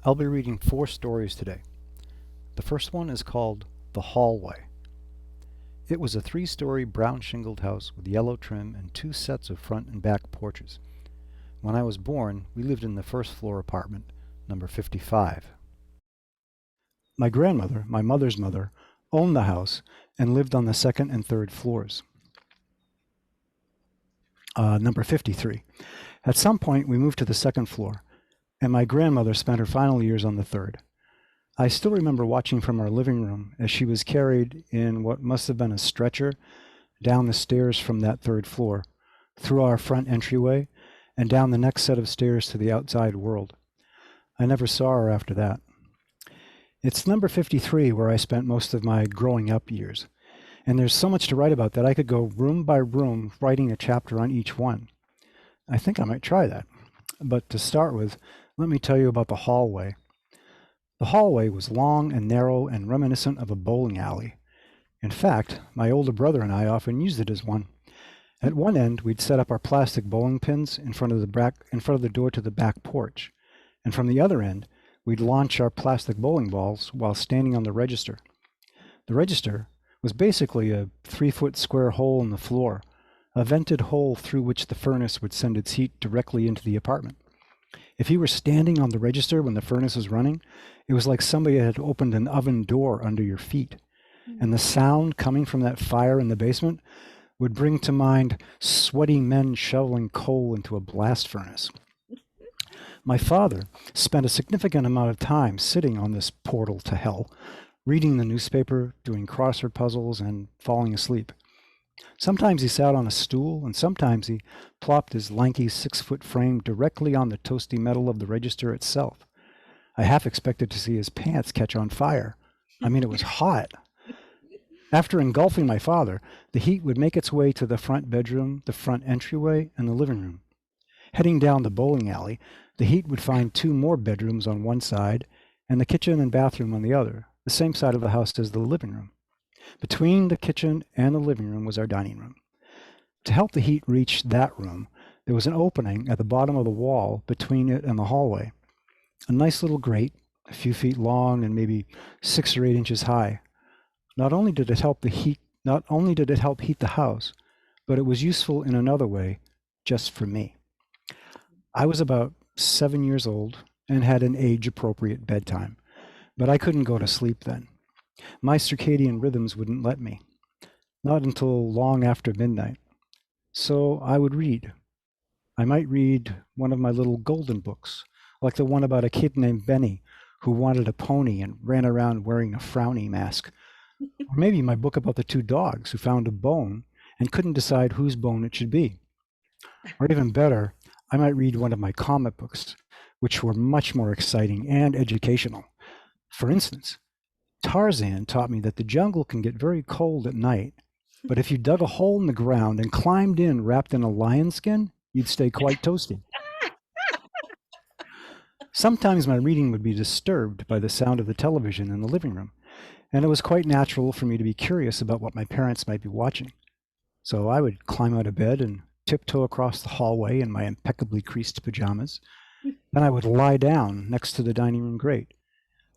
I'll be reading 4 stories today. The first one is called The Hallway. It was a 3-story brown shingled house with yellow trim and 2 sets of front and back porches. When I was born, we lived in the first floor apartment, number 55. My grandmother, my mother's mother, owned the house and lived on the second and third floors. Number 53. At some point, we moved to the second floor, and my grandmother spent her final years on the third. I still remember watching from our living room as she was carried in what must have been a stretcher down the stairs from that third floor, through our front entryway, and down the next set of stairs to the outside world. I never saw her after that. It's number 53 where I spent most of my growing up years, and there's so much to write about that I could go room by room writing a chapter on each one. I think I might try that. But to start with, let me tell you about the hallway. The hallway was long and narrow and reminiscent of a bowling alley. In fact, my older brother and I often used it as one. At one end, we'd set up our plastic bowling pins in front of the door to the back porch, and from the other end, we'd launch our plastic bowling balls while standing on the register. The register was basically a 3-foot square hole in the floor, a vented hole through which the furnace would send its heat directly into the apartment. If you were standing on the register when the furnace was running, it was like somebody had opened an oven door under your feet. And the sound coming from that fire in the basement would bring to mind sweaty men shoveling coal into a blast furnace. My father spent a significant amount of time sitting on this portal to hell, reading the newspaper, doing crossword puzzles, and falling asleep. Sometimes he sat on a stool, and sometimes he plopped his lanky 6-foot frame directly on the toasty metal of the register itself. I half expected to see his pants catch on fire. I mean, it was hot. After engulfing my father, the heat would make its way to the front bedroom, the front entryway, and the living room. Heading down the bowling alley, the heat would find 2 more bedrooms on one side and the kitchen and bathroom on the other, the same side of the house as the living room. Between the kitchen and the living room was our dining room. To help the heat reach that room, there was an opening at the bottom of the wall between it and the hallway. A nice little grate, a few feet long and maybe 6 or 8 inches high. Not only did it help heat the house, but it was useful in another way, just for me. I was about 7 years old and had an age-appropriate bedtime, but I couldn't go to sleep then. My circadian rhythms wouldn't let me, not until long after midnight. So I would read. I might read one of my little golden books, like the one about a kid named Benny who wanted a pony and ran around wearing a frowny mask. Or maybe my book about the 2 dogs who found a bone and couldn't decide whose bone it should be. Or even better, I might read one of my comic books, which were much more exciting and educational. For instance, Tarzan taught me that the jungle can get very cold at night, but if you dug a hole in the ground and climbed in wrapped in a lion skin, you'd stay quite toasty. Sometimes my reading would be disturbed by the sound of the television in the living room, and it was quite natural for me to be curious about what my parents might be watching. So I would climb out of bed and tiptoe across the hallway in my impeccably creased pajamas. Then I would lie down next to the dining room grate.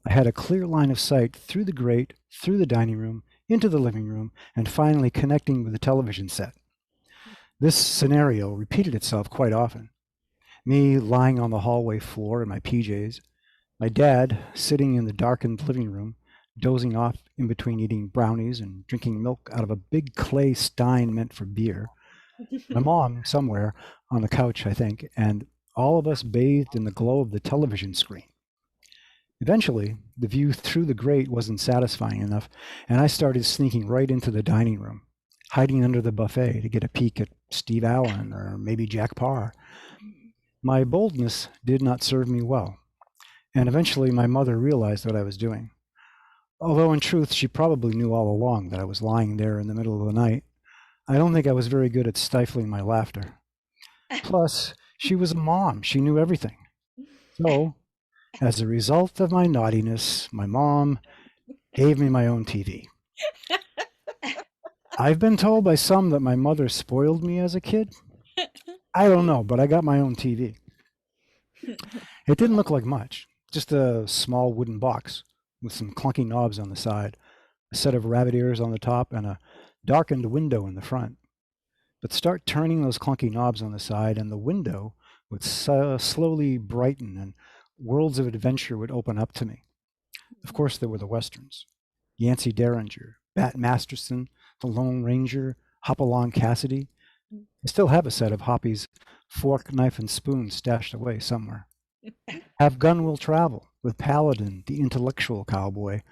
I had a clear line of sight through the grate, through the dining room, into the living room, and finally connecting with the television set. This scenario repeated itself quite often. Me lying on the hallway floor in my PJs, my dad sitting in the darkened living room, dozing off in between eating brownies and drinking milk out of a big clay stein meant for beer, my mom somewhere on the couch, I think, and all of us bathed in the glow of the television screen. Eventually, the view through the grate wasn't satisfying enough, and I started sneaking right into the dining room, hiding under the buffet to get a peek at Steve Allen or maybe Jack Parr. My boldness did not serve me well, and eventually my mother realized what I was doing. Although in truth, she probably knew all along that I was lying there in the middle of the night. I don't think I was very good at stifling my laughter. Plus, she was a mom. She knew everything. So, as a result of my naughtiness, my mom gave me my own TV. I've been told by some that my mother spoiled me as a kid. I don't know, but I got my own TV. It didn't look like much, just a small wooden box with some clunky knobs on the side, a set of rabbit ears on the top, and a darkened window in the front. But start turning those clunky knobs on the side, and the window would slowly brighten, and worlds of adventure would open up to me. Of course, there were the westerns: Yancey Derringer, Bat Masterson, The Lone Ranger, Hopalong Cassidy. I still have a set of Hoppy's Fork, Knife, and Spoon stashed away somewhere. Have Gun Will Travel with Paladin, the intellectual cowboy,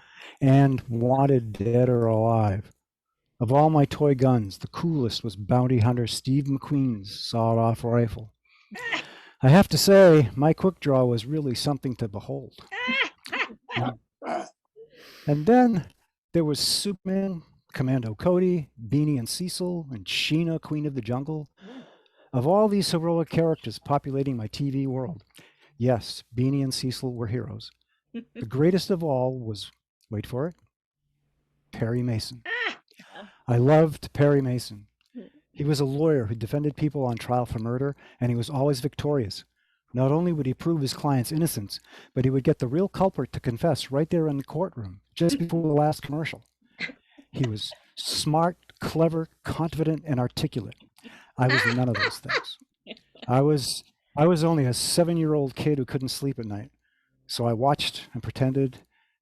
and Wanted Dead or Alive. Of all my toy guns, the coolest was Bounty Hunter Steve McQueen's sawed-off rifle. I have to say, my quick draw was really something to behold. And then there was Superman, Commando Cody, Beanie and Cecil, and Sheena, Queen of the Jungle. Of all these heroic characters populating my TV world, yes, Beanie and Cecil were heroes. The greatest of all was, wait for it, Perry Mason. I loved Perry Mason. He was a lawyer who defended people on trial for murder, and he was always victorious. Not only would he prove his client's innocence, but he would get the real culprit to confess right there in the courtroom, just before the last commercial. He was smart, clever, confident, and articulate. I was none of those things. I was only a 7-year-old kid who couldn't sleep at night. So I watched and pretended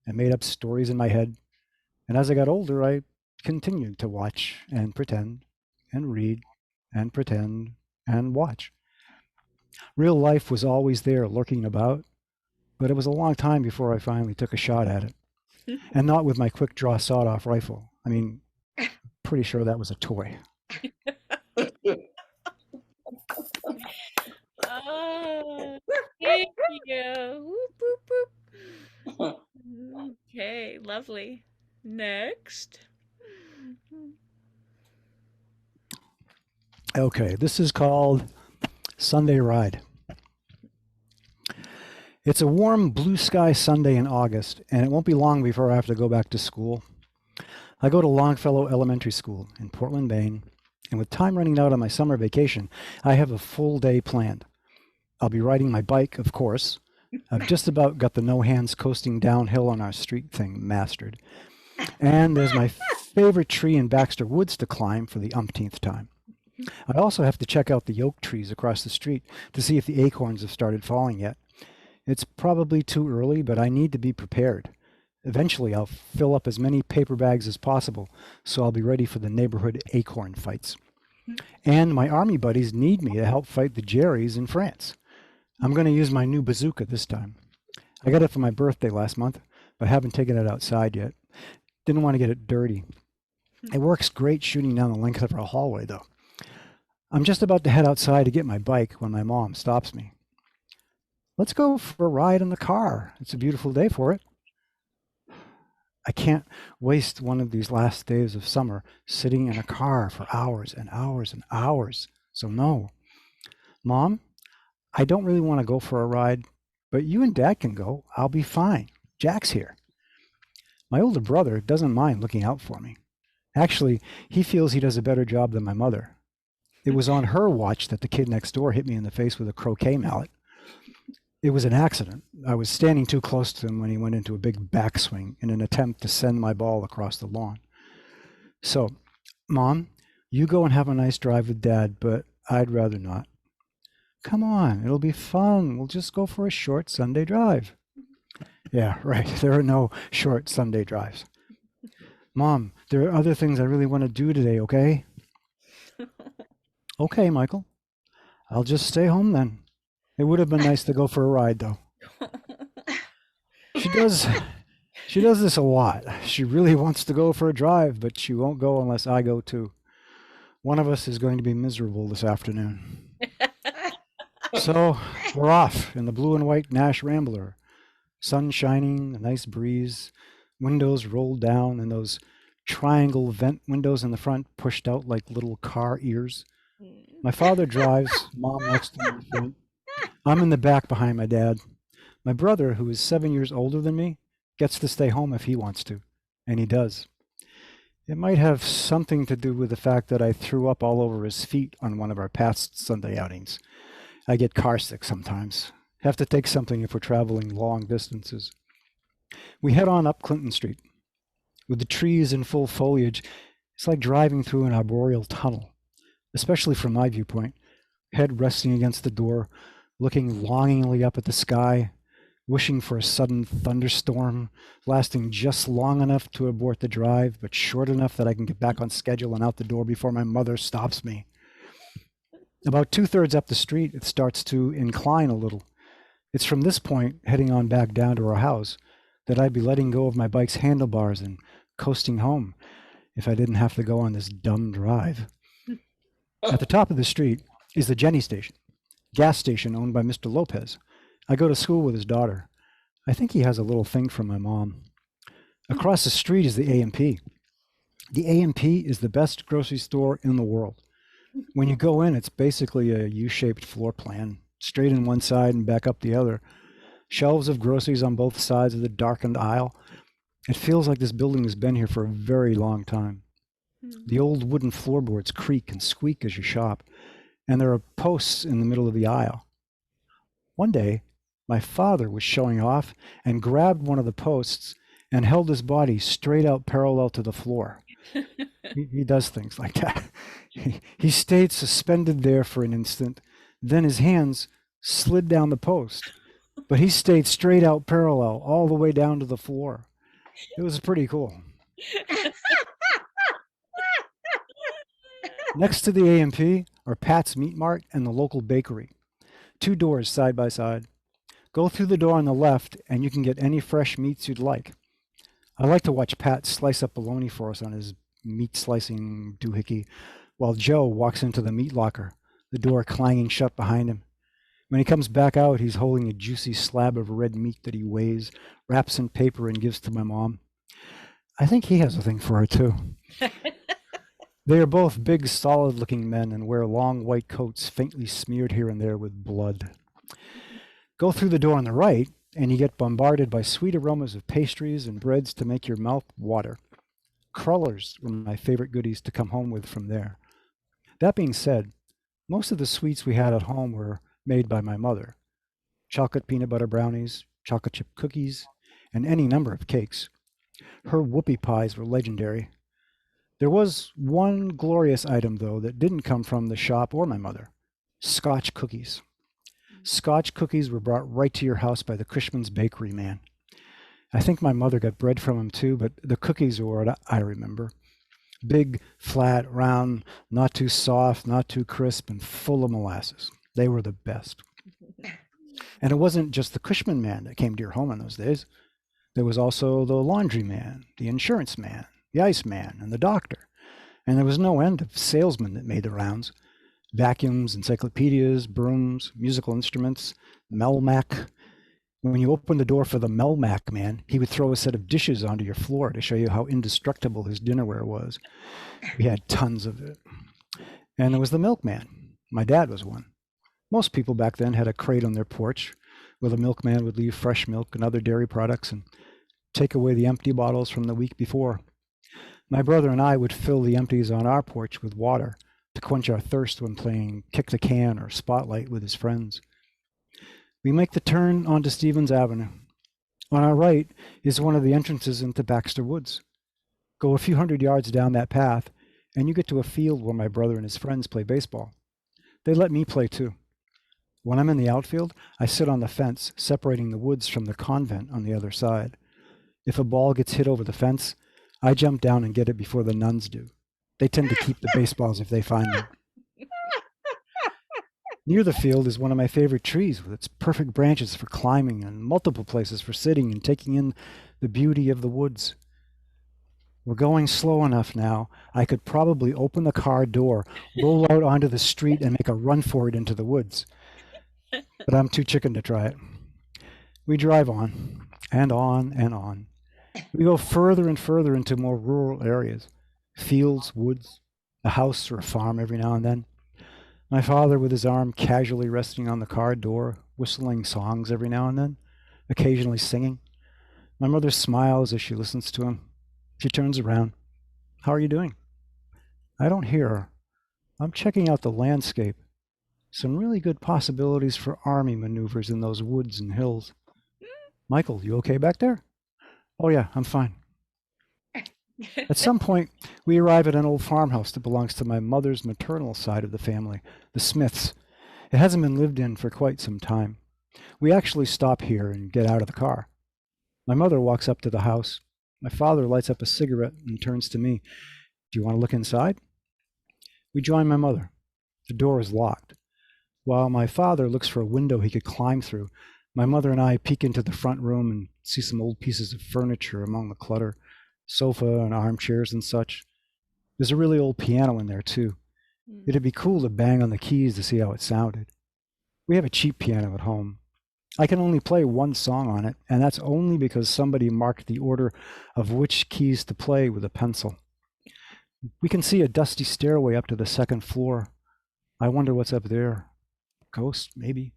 and made up stories in my head. And as I got older, I continued to watch and pretend and read and pretend and watch. Real life was always there lurking about, but it was a long time before I finally took a shot at it. And not with my quick draw sawed-off rifle. I mean, pretty sure that was a toy. Oh, thank you. Whoop, whoop, whoop. Okay, lovely. Next. Okay, this is called Sunday Ride. It's a warm blue sky Sunday in August, and it won't be long before I have to go back to school. I go to Longfellow Elementary School in Portland, Maine, and with time running out on my summer vacation, I have a full day planned. I'll be riding my bike, of course. I've just about got the no hands coasting downhill on our street thing mastered. And there's my favorite tree in Baxter Woods to climb for the umpteenth time. I also have to check out the oak trees across the street to see if the acorns have started falling yet. It's probably too early, but I need to be prepared. Eventually, I'll fill up as many paper bags as possible, so I'll be ready for the neighborhood acorn fights. And my army buddies need me to help fight the Jerrys in France. I'm going to use my new bazooka this time. I got it for my birthday last month, but haven't taken it outside yet. Didn't want to get it dirty. It works great shooting down the length of our hallway, though. I'm just about to head outside to get my bike when my mom stops me. Let's go for a ride in the car. It's a beautiful day for it. I can't waste one of these last days of summer sitting in a car for hours and hours and hours. So no. Mom, I don't really want to go for a ride, but you and Dad can go. I'll be fine. Jack's here. My older brother doesn't mind looking out for me. Actually, he feels he does a better job than my mother. It was on her watch that the kid next door hit me in the face with a croquet mallet. It was an accident. I was standing too close to him when he went into a big backswing in an attempt to send my ball across the lawn. So, Mom, you go and have a nice drive with Dad, but I'd rather not. Come on, it'll be fun. We'll just go for a short Sunday drive. Yeah, right. There are no short Sunday drives. Mom, there are other things I really want to do today, okay? Okay, Michael. I'll just stay home then. It would have been nice to go for a ride, though. She does this a lot. She really wants to go for a drive, but she won't go unless I go too. One of us is going to be miserable this afternoon. So we're off in the blue and white Nash Rambler. Sun shining, a nice breeze, windows rolled down, and those triangle vent windows in the front pushed out like little car ears. My father drives, Mom next to me in the front. I'm in the back behind my dad. My brother, who is 7 years older than me, gets to stay home if he wants to, and he does. It might have something to do with the fact that I threw up all over his feet on one of our past Sunday outings. I get car sick sometimes. Have to take something if we're traveling long distances. We head on up Clinton Street. With the trees in full foliage, it's like driving through an arboreal tunnel, especially from my viewpoint, head resting against the door, looking longingly up at the sky, wishing for a sudden thunderstorm, lasting just long enough to abort the drive, but short enough that I can get back on schedule and out the door before my mother stops me. About 2/3 up the street, it starts to incline a little. It's from this point, heading on back down to our house, that I'd be letting go of my bike's handlebars and coasting home if I didn't have to go on this dumb drive. At the top of the street is the Jenny station, gas station owned by Mr. Lopez. I go to school with his daughter. I think he has a little thing for my mom. Across the street is the A&P. The A&P is the best grocery store in the world. When you go in, it's basically a U-shaped floor plan, straight in one side and back up the other. Shelves of groceries on both sides of the darkened aisle. It feels like this building has been here for a very long time. The old wooden floorboards creak and squeak as you shop, and there are posts in the middle of the aisle. One day, my father was showing off and grabbed one of the posts and held his body straight out parallel to the floor. He does things like that. He stayed suspended there for an instant, then his hands slid down the post, but he stayed straight out parallel all the way down to the floor. It was pretty cool. Next to the A&P are Pat's Meat Mart and the local bakery. 2 doors side by side. Go through the door on the left and you can get any fresh meats you'd like. I like to watch Pat slice up bologna for us on his meat slicing doohickey while Joe walks into the meat locker, the door clanging shut behind him. When he comes back out, he's holding a juicy slab of red meat that he weighs, wraps in paper, and gives to my mom. I think he has a thing for her, too. They are both big, solid-looking men and wear long white coats faintly smeared here and there with blood. Go through the door on the right, and you get bombarded by sweet aromas of pastries and breads to make your mouth water. Crullers were my favorite goodies to come home with from there. That being said, most of the sweets we had at home were made by my mother. Chocolate peanut butter brownies, chocolate chip cookies, and any number of cakes. Her whoopie pies were legendary. There was one glorious item, though, that didn't come from the shop or my mother. Scotch cookies. Scotch cookies were brought right to your house by the Cushman's bakery man. I think my mother got bread from him too, but the cookies were what I remember. Big, flat, round, not too soft, not too crisp, and full of molasses. They were the best. And it wasn't just the Cushman man that came to your home in those days. There was also the laundry man, the insurance man, the ice man, and the doctor. And there was no end of salesmen that made the rounds. Vacuums, encyclopedias, brooms, musical instruments, Melmac. When you opened the door for the Melmac man, he would throw a set of dishes onto your floor to show you how indestructible his dinnerware was. We had tons of it. And there was the milkman. My dad was one. Most people back then had a crate on their porch where the milkman would leave fresh milk and other dairy products and take away the empty bottles from the week before. My brother and I would fill the empties on our porch with water to quench our thirst when playing kick the can or spotlight with his friends. We make the turn onto Stevens Avenue. On our right is one of the entrances into Baxter Woods. Go a few hundred yards down that path, and you get to a field where my brother and his friends play baseball. They let me play too. When I'm in the outfield, I sit on the fence, separating the woods from the convent on the other side. If a ball gets hit over the fence, I jump down and get it before the nuns do. They tend to keep the baseballs if they find them. Near the field is one of my favorite trees with its perfect branches for climbing and multiple places for sitting and taking in the beauty of the woods. We're going slow enough now. I could probably open the car door, roll out onto the street, and make a run for it into the woods. But I'm too chicken to try it. We drive on, and on, and on. We go further and further into more rural areas. Fields, woods, a house or a farm every now and then. My father with his arm casually resting on the car door, whistling songs every now and then, occasionally singing. My mother smiles as she listens to him. She turns around. "How are you doing?" I don't hear her. I'm checking out the landscape. Some really good possibilities for army maneuvers in those woods and hills. Michael, you okay back there? Oh, yeah, I'm fine. At some point, we arrive at an old farmhouse that belongs to my mother's maternal side of the family, the Smiths. It hasn't been lived in for quite some time. We actually stop here and get out of the car. My mother walks up to the house. My father lights up a cigarette and turns to me. Do you want to look inside? We join my mother. The door is locked. While my father looks for a window he could climb through, my mother and I peek into the front room and see some old pieces of furniture among the clutter, sofa and armchairs and such. There's a really old piano in there, too. It'd be cool to bang on the keys to see how it sounded. We have a cheap piano at home. I can only play one song on it, and that's only because somebody marked the order of which keys to play with a pencil. We can see a dusty stairway up to the second floor. I wonder what's up there. Ghost, maybe.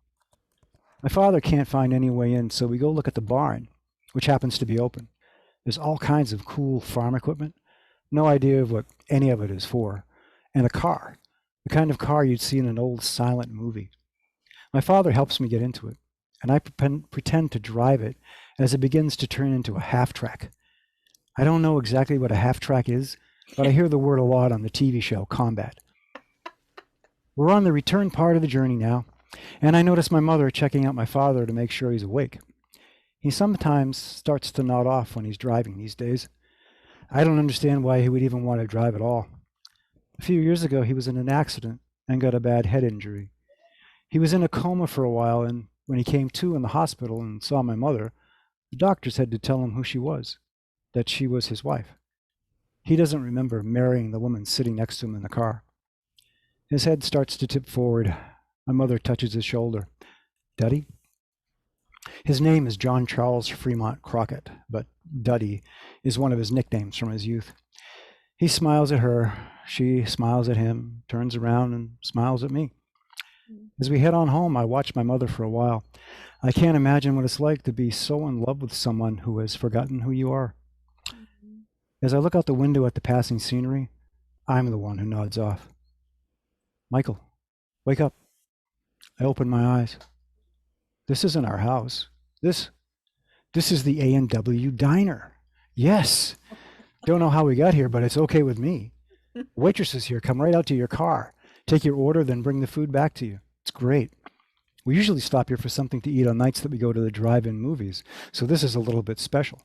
My father can't find any way in, so we go look at the barn, which happens to be open. There's all kinds of cool farm equipment. No idea of what any of it is for. And a car, the kind of car you'd see in an old silent movie. My father helps me get into it, and I pretend to drive it as it begins to turn into a half-track. I don't know exactly what a half-track is, but I hear the word a lot on the TV show Combat. We're on the return part of the journey now, and I notice my mother checking out my father to make sure he's awake. He sometimes starts to nod off when he's driving these days. I don't understand why he would even want to drive at all. A few years ago, he was in an accident and got a bad head injury. He was in a coma for a while, and when he came to in the hospital and saw my mother, the doctors had to tell him who she was, that she was his wife. He doesn't remember marrying the woman sitting next to him in the car. His head starts to tip forward. My mother touches his shoulder. Duddy? His name is John Charles Fremont Crockett, but Duddy is one of his nicknames from his youth. He smiles at her. She smiles at him, turns around and smiles at me. As we head on home, I watch my mother for a while. I can't imagine what it's like to be so in love with someone who has forgotten who you are. As I look out the window at the passing scenery, I'm the one who nods off. Michael, wake up. I open my eyes. This isn't our house. This is the A&W diner. Yes. Don't know how we got here, but it's okay with me. Waitresses here come right out to your car, take your order, then bring the food back to you. It's great. We usually stop here for something to eat on nights that we go to the drive-in movies, so this is a little bit special.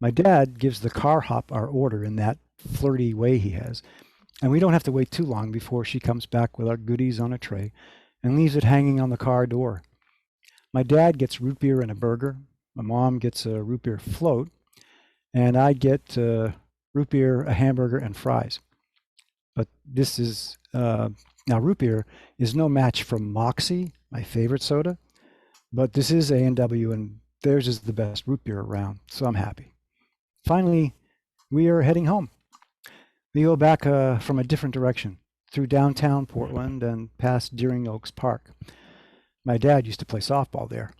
My dad gives the car hop our order in that flirty way he has, and we don't have to wait too long before she comes back with our goodies on a tray and leaves it hanging on the car door. My dad gets root beer and a burger. My mom gets a root beer float, and I get root beer, a hamburger, and fries. But this is, now root beer is no match for Moxie, my favorite soda, but this is A&W, and theirs is the best root beer around, so I'm happy. Finally, we are heading home. We go back from a different direction, through downtown Portland and past Deering Oaks Park. My dad used to play softball there.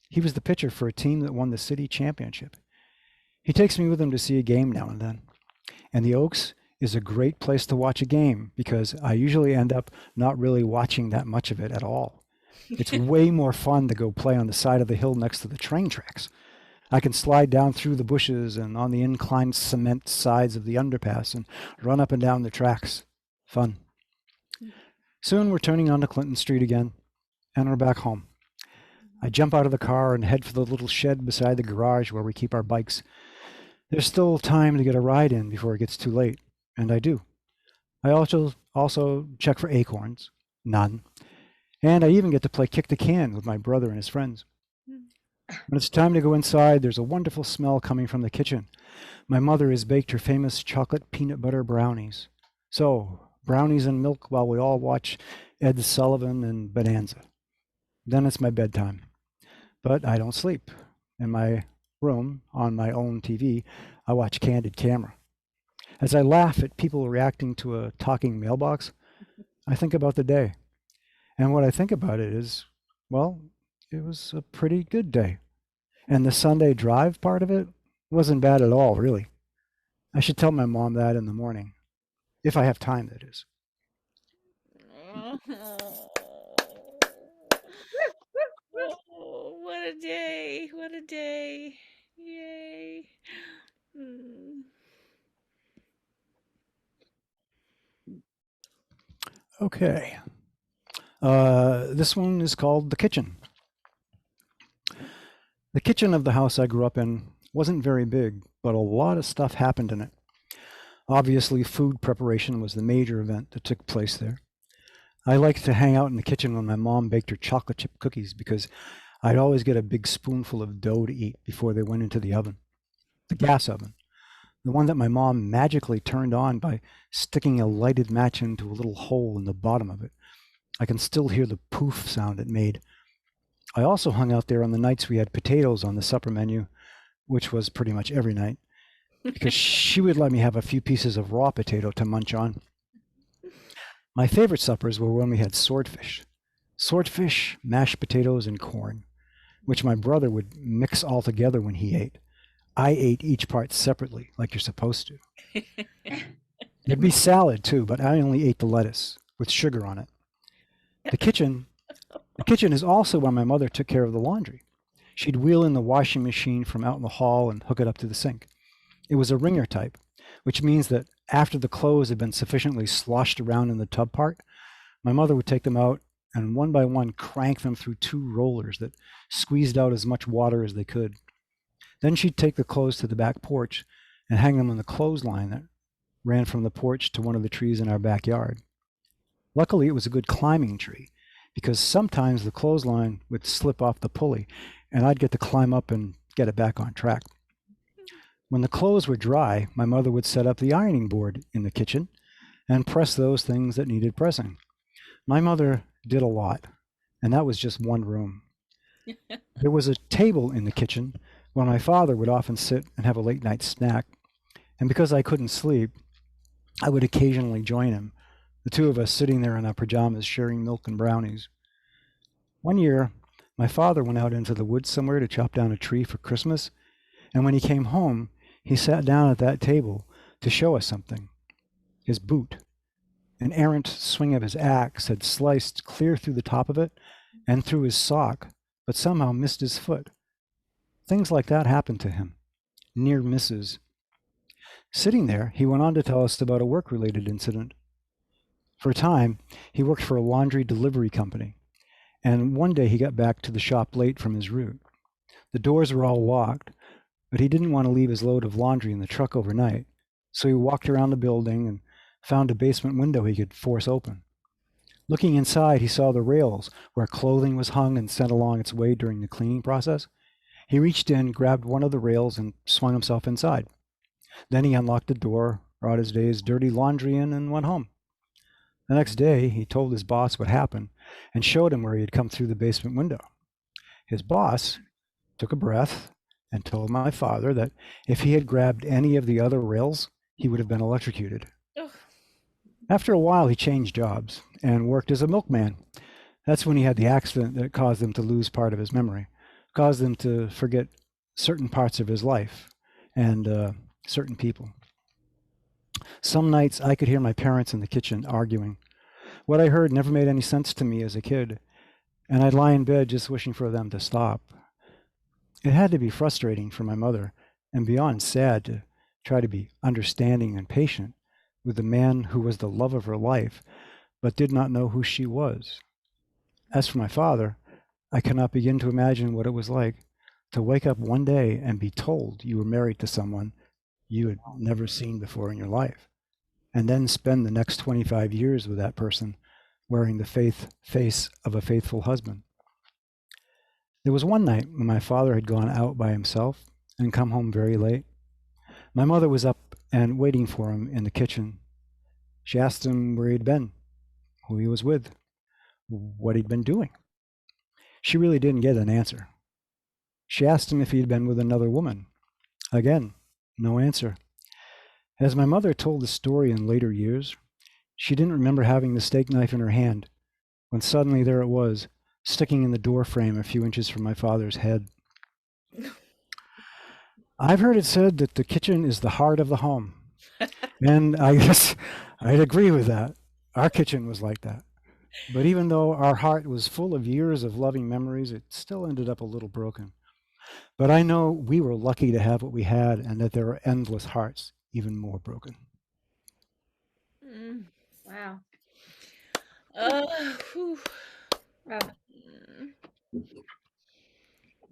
He was the pitcher for a team that won the city championship. He takes me with him to see a game now and then. And the Oaks is a great place to watch a game because I usually end up not really watching that much of it at all. It's way more fun to go play on the side of the hill next to the train tracks. I can slide down through the bushes and on the inclined cement sides of the underpass and run up and down the tracks. Fun. Soon we're turning onto Clinton Street again, and we're back home. I jump out of the car and head for the little shed beside the garage where we keep our bikes. There's still time to get a ride in before it gets too late, and I do. I also check for acorns. None. And I even get to play kick the can with my brother and his friends. When it's time to go inside, there's a wonderful smell coming from the kitchen. My mother has baked her famous chocolate peanut butter brownies. So, brownies and milk while we all watch Ed Sullivan and Bonanza. Then it's my bedtime. But I don't sleep. In my room, on my own TV, I watch Candid Camera. As I laugh at people reacting to a talking mailbox, I think about the day. And what I think about it is, well, it was a pretty good day. And the Sunday drive part of it wasn't bad at all, really. I should tell my mom that in the morning. If I have time, that is. What a day. What a day. Yay. Mm. Okay. This one is called The Kitchen. The kitchen of the house I grew up in wasn't very big, but a lot of stuff happened in it. Obviously, food preparation was the major event that took place there. I liked to hang out in the kitchen when my mom baked her chocolate chip cookies because I'd always get a big spoonful of dough to eat before they went into the oven, the gas oven, the one that my mom magically turned on by sticking a lighted match into a little hole in the bottom of it. I can still hear the poof sound it made. I also hung out there on the nights we had potatoes on the supper menu, which was pretty much every night, because she would let me have a few pieces of raw potato to munch on. My favorite suppers were when we had swordfish, mashed potatoes, and corn, which my brother would mix all together when he ate. I ate each part separately, like you're supposed to. There'd be salad too, but I only ate the lettuce with sugar on it. The kitchen, the kitchen is also where my mother took care of the laundry. She'd wheel in the washing machine from out in the hall and hook it up to the sink. It was a wringer type, which means that after the clothes had been sufficiently sloshed around in the tub part, my mother would take them out and one by one crank them through two rollers that squeezed out as much water as they could. Then she'd take the clothes to the back porch and hang them on the clothesline that ran from the porch to one of the trees in our backyard. Luckily, it was a good climbing tree because sometimes the clothesline would slip off the pulley and I'd get to climb up and get it back on track. When the clothes were dry, my mother would set up the ironing board in the kitchen and press those things that needed pressing. My mother did a lot, and that was just one room. There was a table in the kitchen where my father would often sit and have a late night snack, and because I couldn't sleep, I would occasionally join him, the two of us sitting there in our pajamas sharing milk and brownies. One year, my father went out into the woods somewhere to chop down a tree for Christmas, and when he came home, he sat down at that table to show us something. His boot. An errant swing of his axe had sliced clear through the top of it and through his sock, but somehow missed his foot. Things like that happened to him. Near misses. Sitting there, he went on to tell us about a work-related incident. For a time, he worked for a laundry delivery company, and one day he got back to the shop late from his route. The doors were all locked, but he didn't want to leave his load of laundry in the truck overnight, so he walked around the building and found a basement window he could force open. Looking inside, he saw the rails where clothing was hung and sent along its way during the cleaning process. He reached in, grabbed one of the rails, and swung himself inside. Then he unlocked the door, brought his day's dirty laundry in, and went home. The next day, he told his boss what happened and showed him where he had come through the basement window. His boss took a breath and told my father that if he had grabbed any of the other rails, he would have been electrocuted. Ugh. After a while, he changed jobs and worked as a milkman. That's when he had the accident that caused him to lose part of his memory, caused him to forget certain parts of his life and certain people. Some nights I could hear my parents in the kitchen arguing. What I heard never made any sense to me as a kid, and I'd lie in bed just wishing for them to stop. It had to be frustrating for my mother and beyond sad to try to be understanding and patient with the man who was the love of her life but did not know who she was. As for my father, I cannot begin to imagine what it was like to wake up one day and be told you were married to someone you had never seen before in your life, and then spend the next 25 years with that person wearing the face of a faithful husband. There was one night when my father had gone out by himself and come home very late. My mother was up and waiting for him in the kitchen. She asked him where he'd been, who he was with, what he'd been doing. She really didn't get an answer. She asked him if he'd been with another woman. Again, no answer. As my mother told the story in later years, she didn't remember having the steak knife in her hand when suddenly there it was, sticking in the door frame a few inches from my father's head. I've heard it said that the kitchen is the heart of the home, and I guess I'd agree with that. Our kitchen was like that. But even though our heart was full of years of loving memories, it still ended up a little broken. But I know we were lucky to have what we had and that there are endless hearts even more broken. Mm. Wow. Whew. Wow.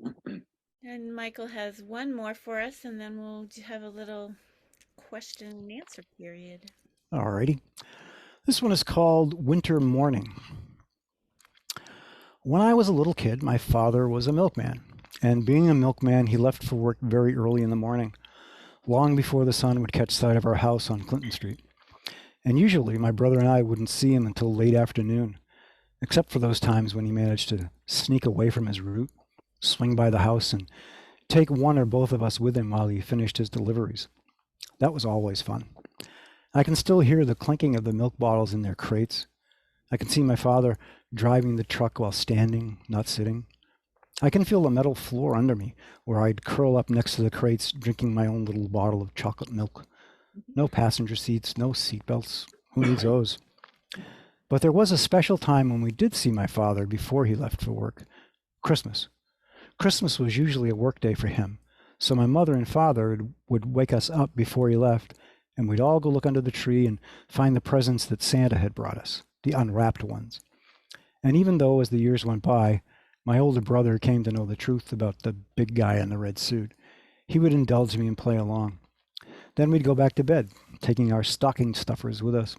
Mm. And Michael has one more for us, and then we'll have a little question and answer period. Alrighty. This one is called Winter Morning. When I was a little kid, my father was a milkman. And being a milkman, he left for work very early in the morning, long before the sun would catch sight of our house on Clinton Street. And usually, my brother and I wouldn't see him until late afternoon, except for those times when he managed to sneak away from his route, swing by the house, and take one or both of us with him while he finished his deliveries. That was always fun. I can still hear the clinking of the milk bottles in their crates. I can see my father driving the truck while standing, not sitting. I can feel the metal floor under me, where I'd curl up next to the crates, drinking my own little bottle of chocolate milk. No passenger seats, no seat belts. Who needs those? But there was a special time when we did see my father before he left for work. Christmas. Christmas was usually a work day for him, so my mother and father would wake us up before he left, and we'd all go look under the tree and find the presents that Santa had brought us, the unwrapped ones. And even though, as the years went by, my older brother came to know the truth about the big guy in the red suit, he would indulge me and play along. Then we'd go back to bed, taking our stocking stuffers with us.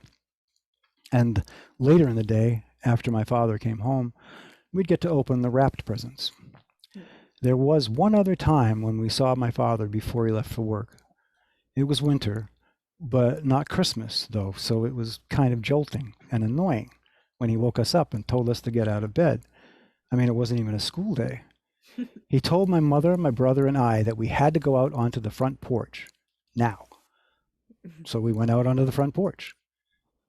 And later in the day, after my father came home, we'd get to open the wrapped presents. There was one other time when we saw my father before he left for work. It was winter, but not Christmas, though, so it was kind of jolting and annoying when he woke us up and told us to get out of bed. I mean, it wasn't even a school day. He told my mother, my brother, and I that we had to go out onto the front porch now. So we went out onto the front porch.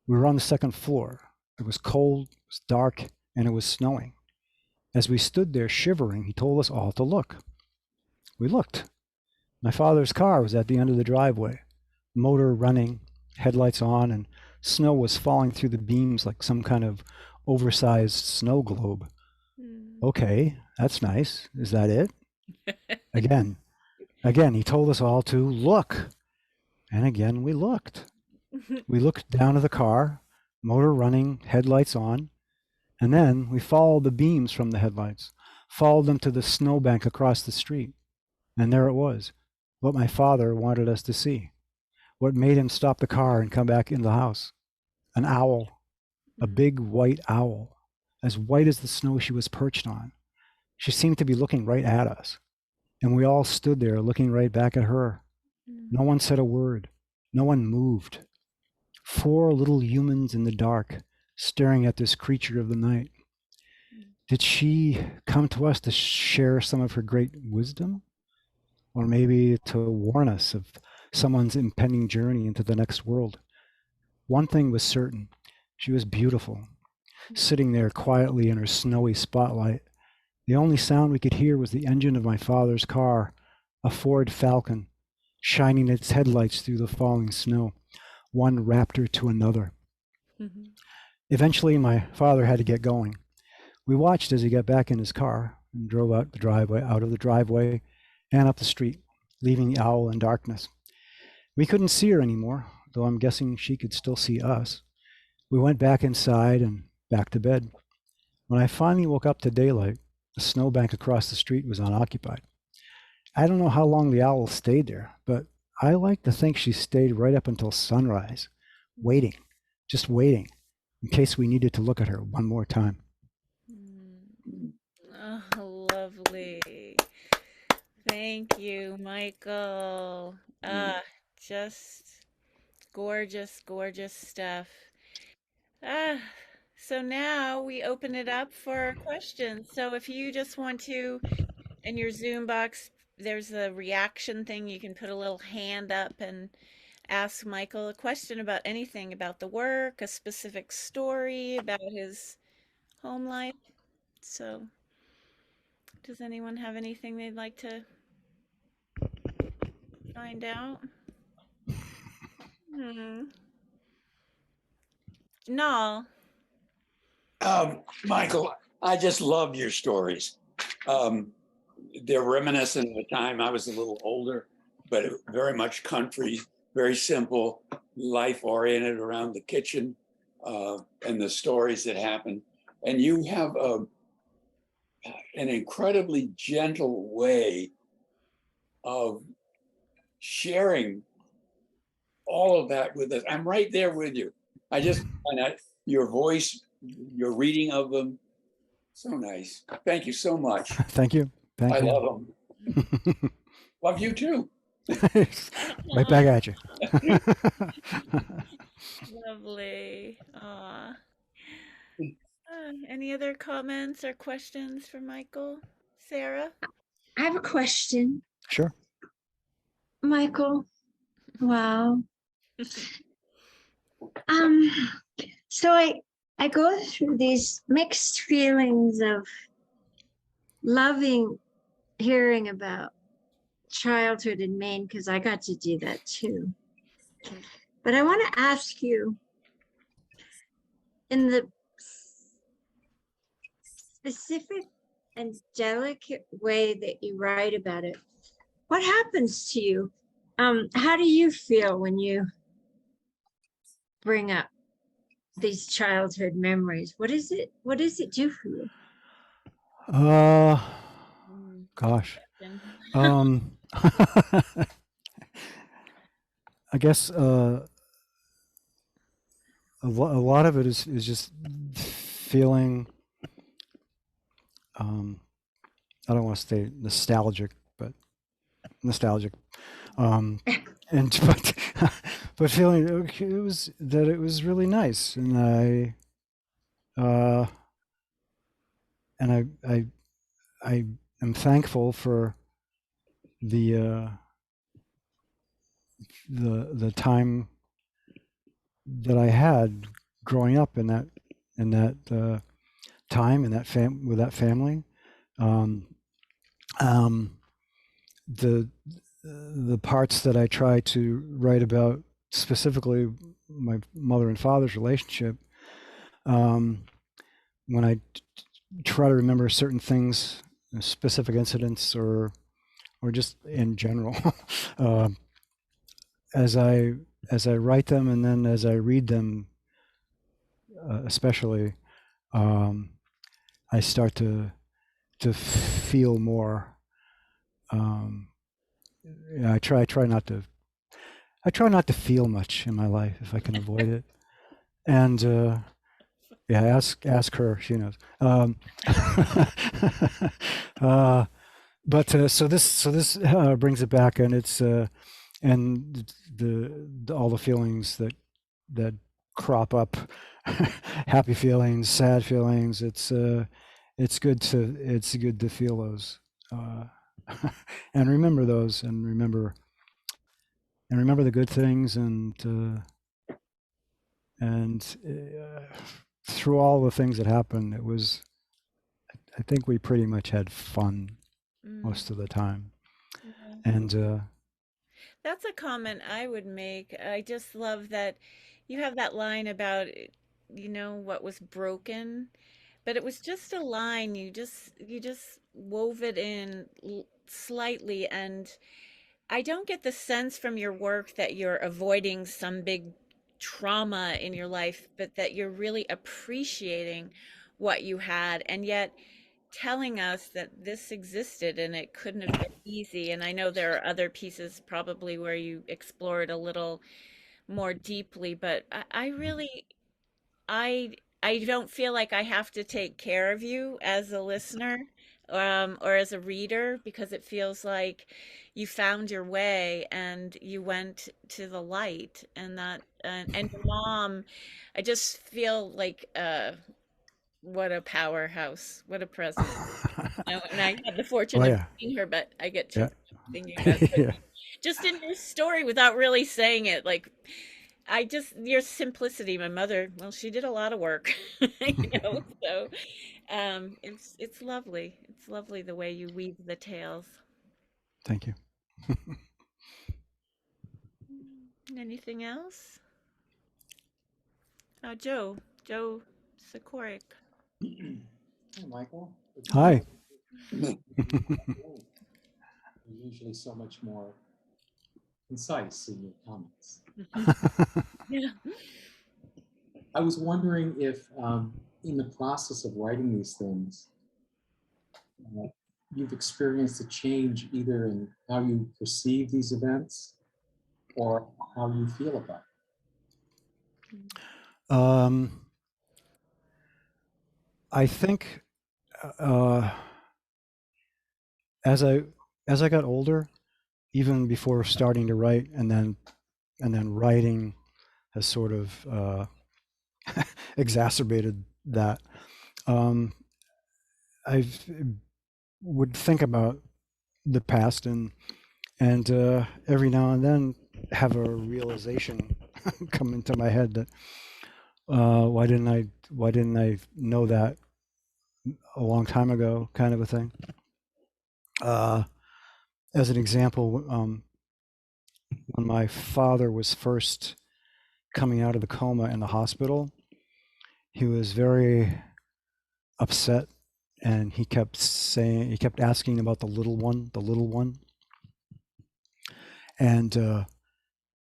We were on the second floor. It was cold, it was dark, and it was snowing. As we stood there shivering, he told us all to look. We looked. My father's car was at the end of the driveway, motor running, headlights on, and snow was falling through the beams like some kind of oversized snow globe. Mm. Okay, that's nice. Is that it? Again, he told us all to look. And again, we looked. We looked down at the car, motor running, headlights on, and then we followed the beams from the headlights, followed them to the snowbank across the street. And there it was, what my father wanted us to see, what made him stop the car and come back in the house. An owl, a big white owl, as white as the snow she was perched on. She seemed to be looking right at us, and we all stood there looking right back at her. No one said a word. No one moved. Four little humans in the dark, staring at this creature of the night. Did she come to us to share some of her great wisdom? Or maybe to warn us of someone's impending journey into the next world? One thing was certain, she was beautiful, sitting there quietly in her snowy spotlight. The only sound we could hear was the engine of my father's car, a Ford Falcon, shining its headlights through the falling snow, one raptor to another. Eventually, my father had to get going. We watched as he got back in his car and drove out of the driveway and up the street, leaving the owl in darkness. We couldn't see her anymore, though I'm guessing she could still see us. We went back inside and back to bed. When I finally woke up to daylight, the snowbank across the street was unoccupied. I don't know how long the owl stayed there, but I like to think she stayed right up until sunrise, waiting, just waiting, in case we needed to look at her one more time. Oh, lovely. Thank you, Michael. Just gorgeous, gorgeous stuff. Ah, so now we open it up for questions. So if you just want to, in your Zoom box, there's a reaction thing. You can put a little hand up and ask Michael a question about anything about the work, a specific story about his home life. So, does anyone have anything they'd like to find out? Hmm. No. Michael, I just love your stories. Um, they're reminiscent of a time I was a little older, but very much country, very simple, life oriented around the kitchen and the stories that happen. And you have an incredibly gentle way of sharing all of that with us. I'm right there with you. I just find that your voice, your reading of them, so nice. Thank you so much. Thank you. I Thank you. love them. Love you too. Right back at you. Lovely. Aw. Any other comments or questions for Michael? Sarah? I have a question, Sure. Michael. Wow. Um, so I go through these mixed feelings of loving hearing about childhood in Maine because I got to do that too. But I want to ask you, in the specific and delicate way that you write about it, what happens to you? How do you feel when you bring up these childhood memories? What is it? What does it do for you? Uh, Good gosh. question. I guess a lot of it is just feeling. I don't want to say nostalgic, but nostalgic. And but feeling it was really nice, and uh, I am thankful for the the time that I had growing up in that time in that with that family. Um, um, the the parts that I try to write about, specifically my mother and father's relationship, um, when I try to remember certain things, specific incidents, or just in general, uh, as I write them, and then as I read them, especially, um, I start to feel more. Um, yeah, I try not to feel much in my life if I can avoid it. And yeah, ask her, she knows. uh, but so this brings it back, and it's and the all the feelings that crop up, happy feelings, sad feelings. It's good to feel those, uh, and remember those, and remember the good things, and through all the things that happened, it was, I think we pretty much had fun Mm, most of the time. yeah. And That's a comment I would make. I just love that you have that line about, what was broken, but it was just a line. You just wove it in slightly, and I don't get the sense from your work that you're avoiding some big trauma in your life, but that you're really appreciating what you had, and yet telling us that this existed and it couldn't have been easy. And I know there are other pieces probably where you explore it a little more deeply, but I really I don't feel like I have to take care of you as a listener, or as a reader, because it feels like you found your way and you went to the light, and that and your mom, I just feel like what a powerhouse, what a present. And I had the fortune well, of yeah, meeting her, but I get yeah, choked up seeing you guys. But yeah. just in your story without really saying it, like your simplicity. My mother, well, she did a lot of work, so it's lovely. It's lovely the way you weave the tales. Thank you. Anything else? Joe Sikorik. Hey, Michael. Hi. You're usually so much more concise in your comments. Yeah. I was wondering if, in the process of writing these things, you've experienced a change either in how you perceive these events or how you feel about it. I think as I got older, even before starting to write, and then writing has sort of exacerbated that. I would think about the past and every now and then have a realization come into my head that why didn't I know that a long time ago, kind of a thing. As an example, when my father was first coming out of the coma in the hospital, he was very upset, and he kept asking about the little one. And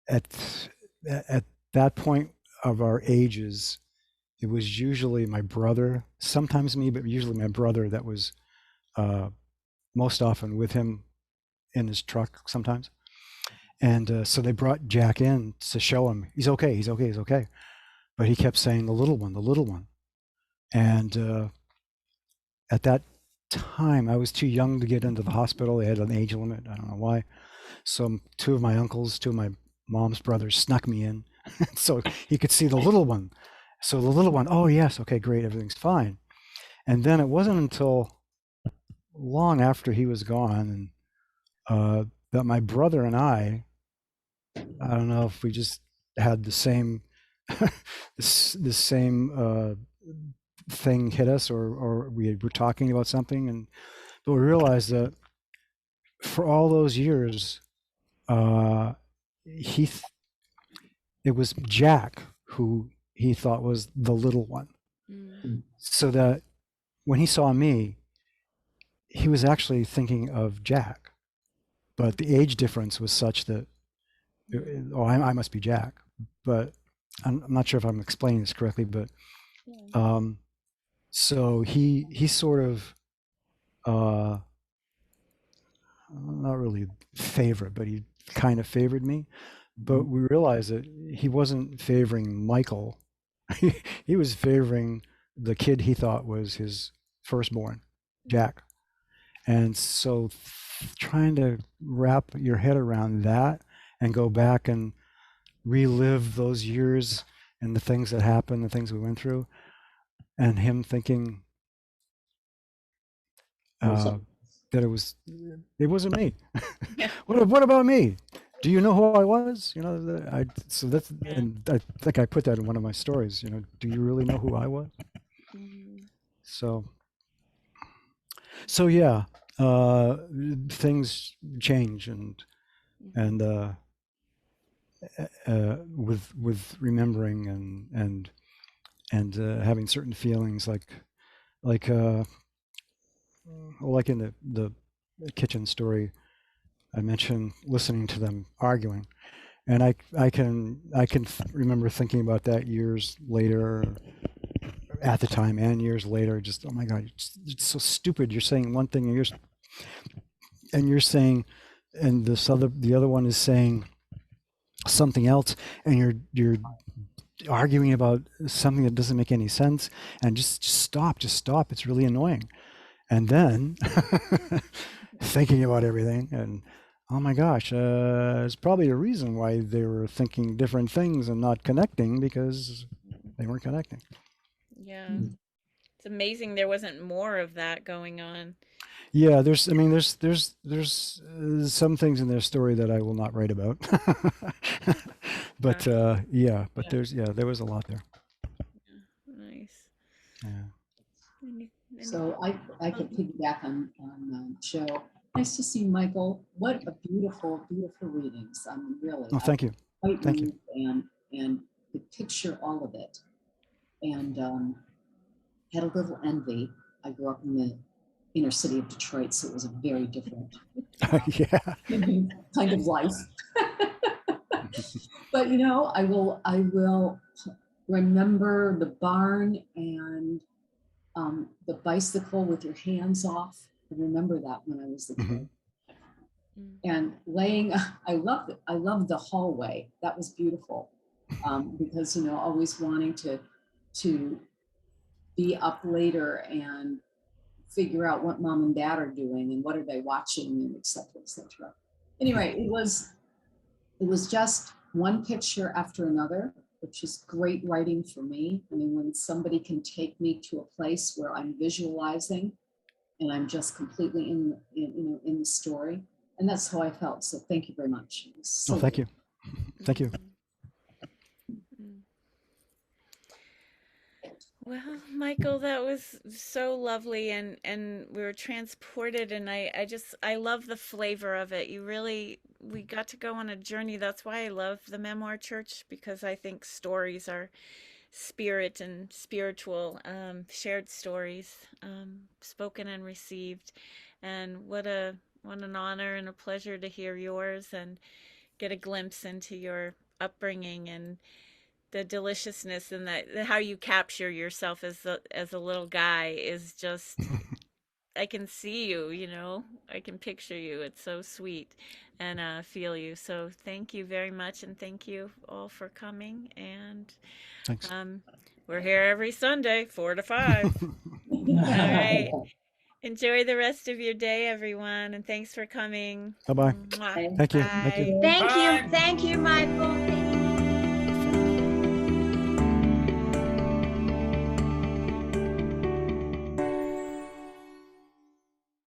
at at that point of our ages, it was usually my brother, sometimes me, but usually my brother that was most often with him in his truck sometimes. And so they brought Jack in to show him he's okay, he's okay, he's okay. But he kept saying the little one, the little one. And at that time, I was too young to get into the hospital. They had an age limit. I don't know why. So two of my uncles, two of my mom's brothers snuck me in so he could see the little one. So the little one, oh yes, okay, great, everything's fine. And then it wasn't until long after he was gone that my brother and I don't know if we just had the same the same thing hit us, or we were talking about something, but we realized that for all those years, he it was Jack who he thought was the little one. So that when he saw me, he was actually thinking of Jack, but the age difference was such that I must be Jack. But I'm not sure if I'm explaining this correctly, but so he sort of not really favorite, but he kind of favored me. But we realized that he wasn't favoring Michael. He was favoring the kid he thought was his firstborn, Jack. And so trying to wrap your head around that and go back and relive those years and the things that happened, the things we went through, and him thinking that it wasn't me. Yeah. What about me? Do you know who I was? So that's, Yeah. and I think I put that in one of my stories. Do you really know who I was? So yeah, things change, and with remembering and having certain feelings like in the kitchen story I mentioned, listening to them arguing, and I can remember thinking about that years later, at the time and years later. Just, oh my God, it's so stupid. You're saying one thing and you're saying, and the other one is saying something else, and you're arguing about something that doesn't make any sense, and just stop, it's really annoying. And then thinking about everything, and oh my gosh, there's probably a reason why they were thinking different things and not connecting, because they weren't connecting. Yeah. It's amazing there wasn't more of that going on. Yeah, there's some things in their story that I will not write about. But there was a lot there. Nice. Yeah. So I could piggyback on Joe. Nice to see Michael. What a beautiful, beautiful readings. I mean, really. Oh, thank you. Quite Thank you. and could picture all of it, and had a little envy I grew up in the inner city of Detroit, so it was a very different Yeah. kind of life. But you know, I will remember the barn and the bicycle with your hands off. I remember that when I was a kid. And laying, I loved the hallway. That was beautiful, because you know, always wanting to be up later and figure out what mom and dad are doing and what are they watching and et cetera, et cetera. Anyway, it was just one picture after another, which is great writing for me. I mean, when somebody can take me to a place where I'm visualizing and I'm just completely in the story. And that's how I felt. So thank you very much. So Oh, thank you. Thank you. Well, Michael, that was so lovely, and we were transported, and I love the flavor of it. We got to go on a journey. That's why I love the Memoir Church, because I think stories are spirit and spiritual, shared stories, spoken and received. And what an honor and a pleasure to hear yours and get a glimpse into your upbringing and the deliciousness, and that how you capture yourself as a little guy is just, I can see you, you know, I can picture you. It's so sweet, and feel you. So thank you very much, and thank you all for coming. And Thanks. we're here every Sunday, 4 to 5. All right. Enjoy the rest of your day, everyone, and thanks for coming. Bye-bye. Mwah. Thank you. Bye. Thank you. Thank Bye. you. Thank you, Michael.